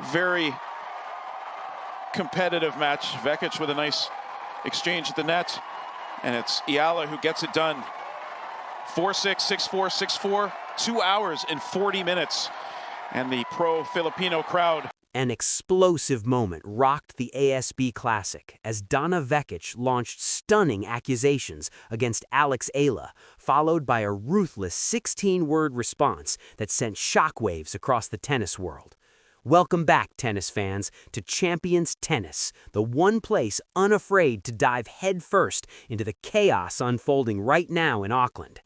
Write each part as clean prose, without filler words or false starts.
Very competitive match. Vekic with a nice exchange at the net, and it's Eala who gets it done. 4-6, 6-4, 6-4, 2 hours and 40 minutes, and the pro-Filipino crowd. An explosive moment rocked the ASB Classic as Donna Vekić launched stunning accusations against Alex Eala, followed by a ruthless 16-word response that sent shockwaves across the tennis world. Welcome back, tennis fans, to Champions Tennis, the one place unafraid to dive headfirst into the chaos unfolding right now in Auckland.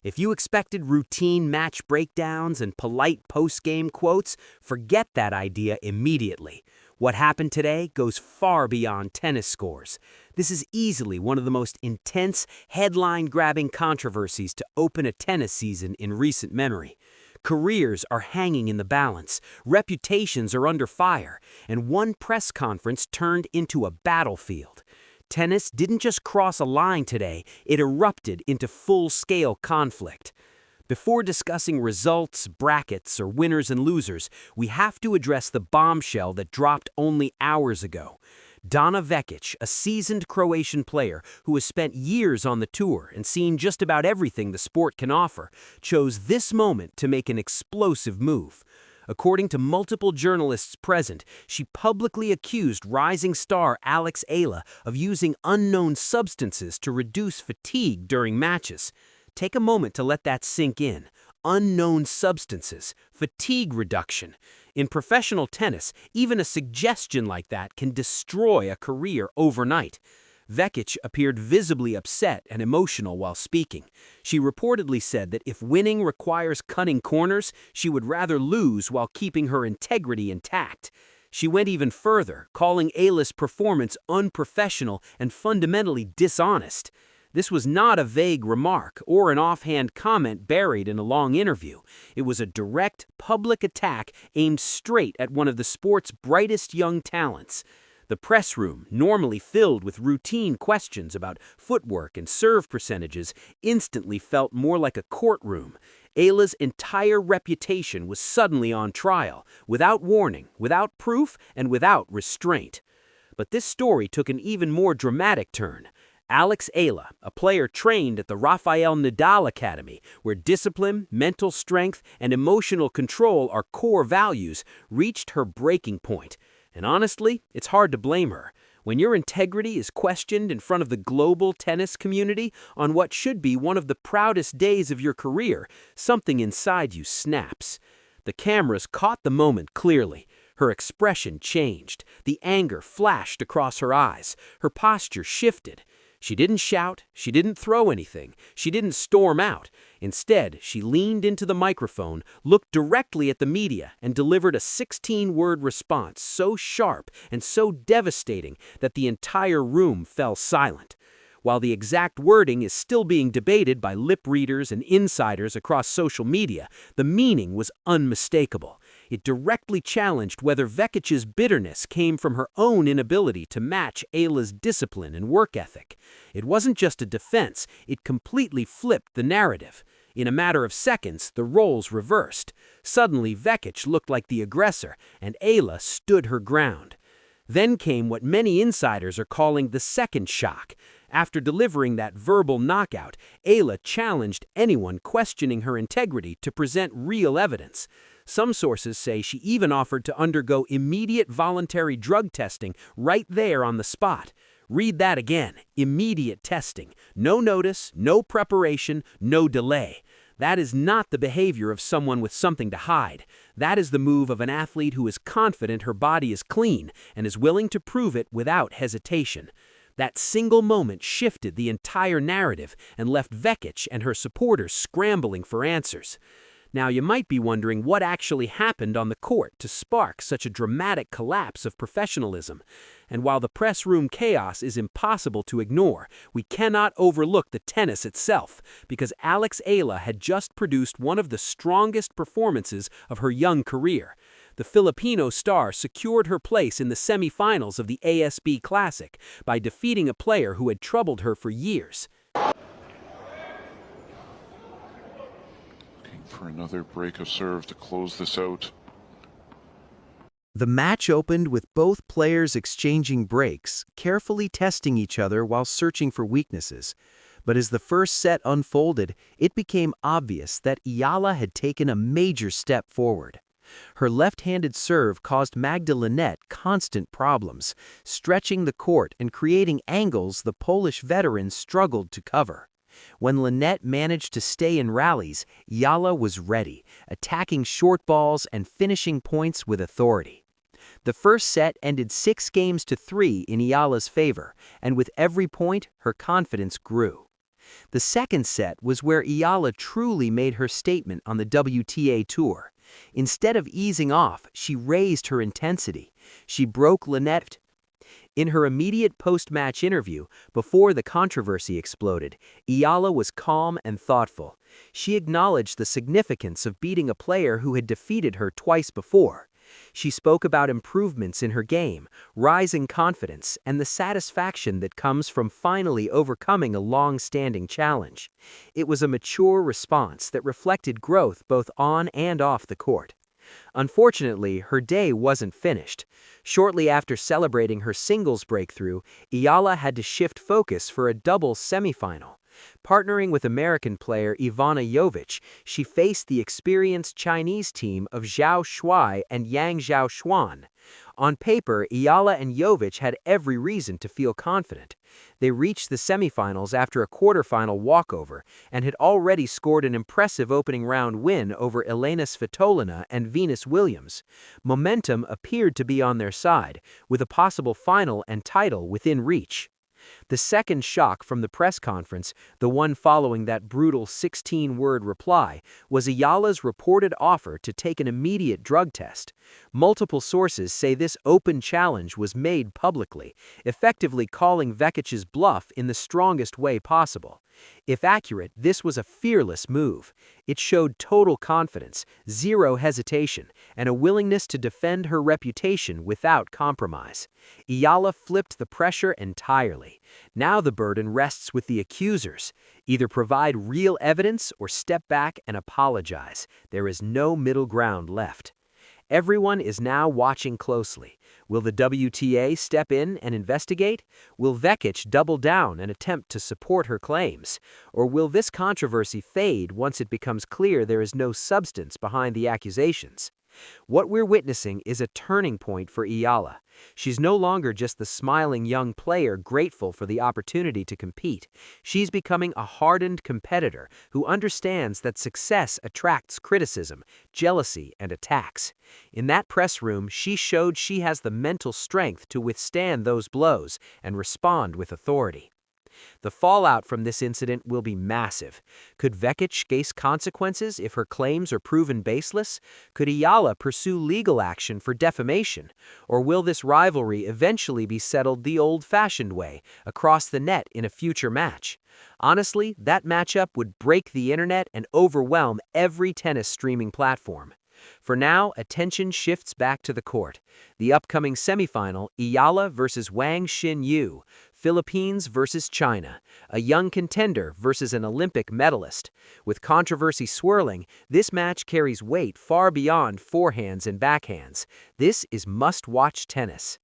If you expected routine match breakdowns and polite post-game quotes, forget that idea immediately. What happened today goes far beyond tennis scores. This is easily one of the most intense, headline-grabbing controversies to open a tennis season in recent memory. Careers are hanging in the balance, reputations are under fire, and one press conference turned into a battlefield. Tennis didn't just cross a line today, it erupted into full-scale conflict. Before discussing results, brackets, or winners and losers, we have to address the bombshell that dropped only hours ago. Donna Vekić, a seasoned Croatian player who has spent years on the tour and seen just about everything the sport can offer, chose this moment to make an explosive move. According to multiple journalists present, she publicly accused rising star Alex Eala of using unknown substances to reduce fatigue during matches. Take a moment to let that sink in. Unknown substances, fatigue reduction. In professional tennis, even a suggestion like that can destroy a career overnight. Vekić appeared visibly upset and emotional while speaking. She reportedly said that if winning requires cutting corners, she would rather lose while keeping her integrity intact. She went even further, calling Eala's performance unprofessional and fundamentally dishonest. This was not a vague remark or an offhand comment buried in a long interview. It was a direct, public attack aimed straight at one of the sport's brightest young talents. The press room, normally filled with routine questions about footwork and serve percentages, instantly felt more like a courtroom. Eala's entire reputation was suddenly on trial, without warning, without proof, and without restraint. But this story took an even more dramatic turn. Alex Eala, a player trained at the Rafael Nadal Academy, where discipline, mental strength, and emotional control are core values, reached her breaking point. And honestly, it's hard to blame her. When your integrity is questioned in front of the global tennis community on what should be one of the proudest days of your career, something inside you snaps. The cameras caught the moment clearly. Her expression changed. The anger flashed across her eyes. Her posture shifted. She didn't shout, she didn't throw anything, she didn't storm out. Instead, she leaned into the microphone, looked directly at the media, and delivered a 16-word response so sharp and so devastating that the entire room fell silent. While the exact wording is still being debated by lip readers and insiders across social media, the meaning was unmistakable. It directly challenged whether Vekic's bitterness came from her own inability to match Eala's discipline and work ethic. It wasn't just a defense, it completely flipped the narrative. In a matter of seconds, the roles reversed. Suddenly, Vekic looked like the aggressor, and Eala stood her ground. Then came what many insiders are calling the second shock. After delivering that verbal knockout, Eala challenged anyone questioning her integrity to present real evidence. Some sources say she even offered to undergo immediate voluntary drug testing right there on the spot. Read that again. Immediate testing. No notice, no preparation, no delay. That is not the behavior of someone with something to hide. That is the move of an athlete who is confident her body is clean and is willing to prove it without hesitation. That single moment shifted the entire narrative and left Vekic and her supporters scrambling for answers. Now, you might be wondering what actually happened on the court to spark such a dramatic collapse of professionalism. And while the press room chaos is impossible to ignore, we cannot overlook the tennis itself, because Alex Eala had just produced one of the strongest performances of her young career. The Filipino star secured her place in the semifinals of the ASB Classic by defeating a player who had troubled her for years. For another break of serve to close this out. The match opened with both players exchanging breaks, carefully testing each other while searching for weaknesses. But as the first set unfolded, it became obvious that Eala had taken a major step forward. Her left-handed serve caused Magda Linette constant problems, stretching the court and creating angles the Polish veteran struggled to cover. When Linette managed to stay in rallies, Eala was ready, attacking short balls and finishing points with authority. The first set ended 6-3 in Eala's favor, and with every point, her confidence grew. The second set was where Eala truly made her statement on the WTA Tour. Instead of easing off, she raised her intensity. She broke Linette. In her immediate post-match interview, before the controversy exploded, Eala was calm and thoughtful. She acknowledged the significance of beating a player who had defeated her twice before. She spoke about improvements in her game, rising confidence, and the satisfaction that comes from finally overcoming a long-standing challenge. It was a mature response that reflected growth both on and off the court. Unfortunately, her day wasn't finished. Shortly after celebrating her singles breakthrough, Eala had to shift focus for a doubles semifinal. Partnering with American player Ivana Jovic, she faced the experienced Chinese team of Zhao Shuai and Yang Zhaoxuan. On paper, Eala and Jovic had every reason to feel confident. They reached the semifinals after a quarterfinal walkover and had already scored an impressive opening round win over Elena Svitolina and Venus Williams. Momentum appeared to be on their side, with a possible final and title within reach. The second shock from the press conference, the one following that brutal 16-word reply, was Eala's reported offer to take an immediate drug test. Multiple sources say this open challenge was made publicly, effectively calling Vekic's bluff in the strongest way possible. If accurate, this was a fearless move. It showed total confidence, zero hesitation, and a willingness to defend her reputation without compromise. Eala flipped the pressure entirely. Now the burden rests with the accusers. Either provide real evidence or step back and apologize. There is no middle ground left. Everyone is now watching closely. Will the WTA step in and investigate? Will Vekic double down and attempt to support her claims? Or will this controversy fade once it becomes clear there is no substance behind the accusations? What we're witnessing is a turning point for Eala. She's no longer just the smiling young player grateful for the opportunity to compete. She's becoming a hardened competitor who understands that success attracts criticism, jealousy, and attacks. In that press room, she showed she has the mental strength to withstand those blows and respond with authority. The fallout from this incident will be massive. Could Vekic face consequences if her claims are proven baseless? Could Eala pursue legal action for defamation? Or will this rivalry eventually be settled the old-fashioned way, across the net in a future match? Honestly, that matchup would break the internet and overwhelm every tennis streaming platform. For now, attention shifts back to the court. The upcoming semifinal, Eala versus Wang Xinyu, Philippines versus China, a young contender versus an Olympic medalist. With controversy swirling, this match carries weight far beyond forehands and backhands. This is must-watch tennis.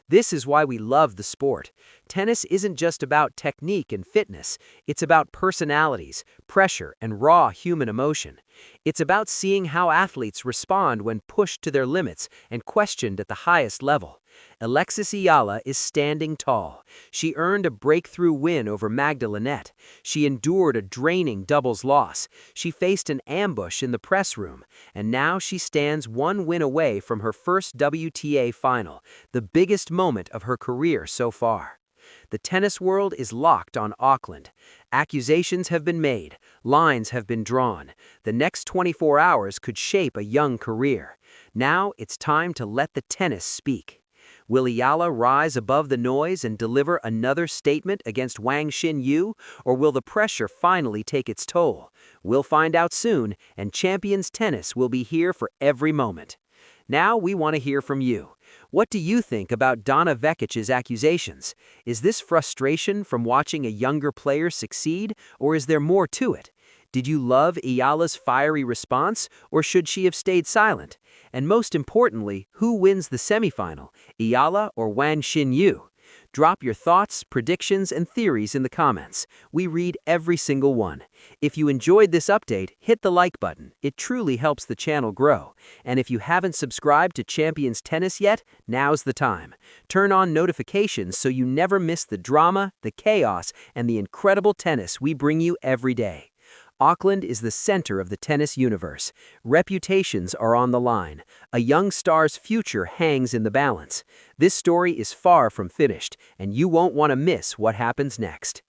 This is why we love the sport. Tennis isn't just about technique and fitness. It's about personalities, pressure, and raw human emotion. It's about seeing how athletes respond when pushed to their limits and questioned at the highest level. Alexis Eala is standing tall. She earned a breakthrough win over Magda Linette. She endured a draining doubles loss. She faced an ambush in the press room. And now she stands one win away from her first WTA final, the biggest moment of her career so far. The tennis world is locked on Auckland. Accusations have been made. Lines have been drawn. The next 24 hours could shape a young career. Now it's time to let the tennis speak. Will Eala rise above the noise and deliver another statement against Wang Xinyu, or will the pressure finally take its toll? We'll find out soon, and Champions Tennis will be here for every moment. Now we want to hear from you. What do you think about Donna Vekic's accusations? Is this frustration from watching a younger player succeed, or is there more to it? Did you love Eala's fiery response, or should she have stayed silent? And most importantly, who wins the semifinal, Eala or Wang Xinyu? Drop your thoughts, predictions, and theories in the comments. We read every single one. If you enjoyed this update, hit the like button. It truly helps the channel grow. And if you haven't subscribed to Champions Tennis yet, now's the time. Turn on notifications so you never miss the drama, the chaos, and the incredible tennis we bring you every day. Auckland is the center of the tennis universe. Reputations are on the line. A young star's future hangs in the balance. This story is far from finished, and you won't want to miss what happens next.